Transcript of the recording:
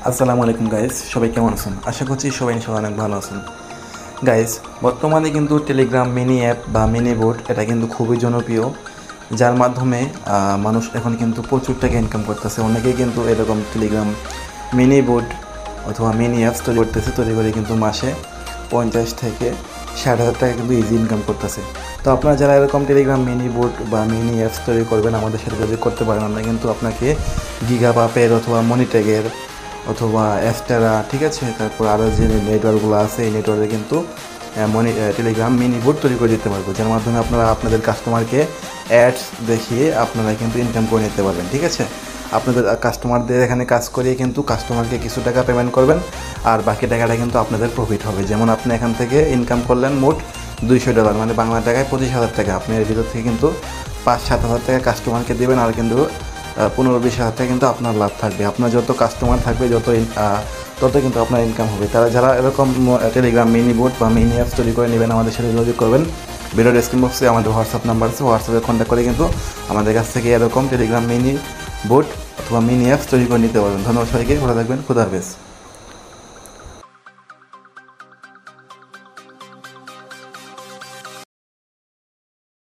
আসসালামু আলাইকুম গাইস, সবাই কেমন আছেন? আশা করছি সবাই ইনশাআল্লাহ অনেক ভালো আছেন। গাইস, বর্তমানে কিন্তু টেলিগ্রাম মিনি অ্যাপ বা মিনি বোট এটা কিন্তু খুবই জনপ্রিয়, যার মাধ্যমে মানুষ এখন কিন্তু প্রচুর টাকা ইনকাম করতেছে। অনেকেই কিন্তু এরকম টেলিগ্রাম মিনি বোট অথবা মিনি অ্যাপস তৈরি করতেছে, তৈরি করে কিন্তু মাসে 50 থেকে 60,000 টাকা কিন্তু ইজি ইনকাম করতেছে। তো আপনারা যারা এরকম টেলিগ্রাম মিনি বোট বা মিনি অ্যাপস তৈরি করবেন, আমাদের সাথে যোগাযোগ করতে পারেন। আমরা কিন্তু আপনাকে গিগাবাপের অথবা মনিটেগের অথবা অ্যাস্টারা, ঠিক আছে, তারপর আরও যে নেটওয়ার্কগুলো আছে এই নেটওয়ার্কে কিন্তু টেলিগ্রাম মিনি বোট তৈরি করে দিতে পারবো, যার মাধ্যমে আপনারা আপনাদের কাস্টমারকে অ্যাডস দেখিয়ে আপনারা কিন্তু ইনকাম করে নিতে পারবেন। ঠিক আছে, আপনাদের কাস্টমারদের এখানে কাজ করিয়ে কিন্তু কাস্টমারকে কিছু টাকা পেমেন্ট করবেন, আর বাকি টাকাটা কিন্তু আপনাদের প্রফিট হবে। যেমন আপনি এখান থেকে ইনকাম করলেন মোট $200, মানে বাংলা টাকায় 25,000 টাকা। আপনি এর ভিতর থেকে কিন্তু 5-7 হাজার টাকা কাস্টমারকে দেবেন, আর কিন্তু 15-20 হাজার টাকা কিন্তু আপনার লাভ থাকবে। আপনার যত কাস্টমার থাকবে তত কিন্তু আপনার ইনকাম হবে। যারা এরকম টেলিগ্রাম মিনি বোট বা মিনি অ্যাপস তৈরি করে নেবেন, আমাদের সাথে যোগাযোগ করবেন। ভিডিও ডেসক্রিপশন বক্সে আমাদের হোয়াটসঅ্যাপ নাম্বার আছে, হোয়াটসঅ্যাপে কন্ট্যাক্ট করে কিন্তু আমাদের কাছ থেকে এরকম টেলিগ্রাম মিনি বোট অথবা মিনি অ্যাপস তৈরি করে নিতে পারবেন। ধন্যবাদ সবাইকে, ভালো থাকবেন, খুদা হাফেজ।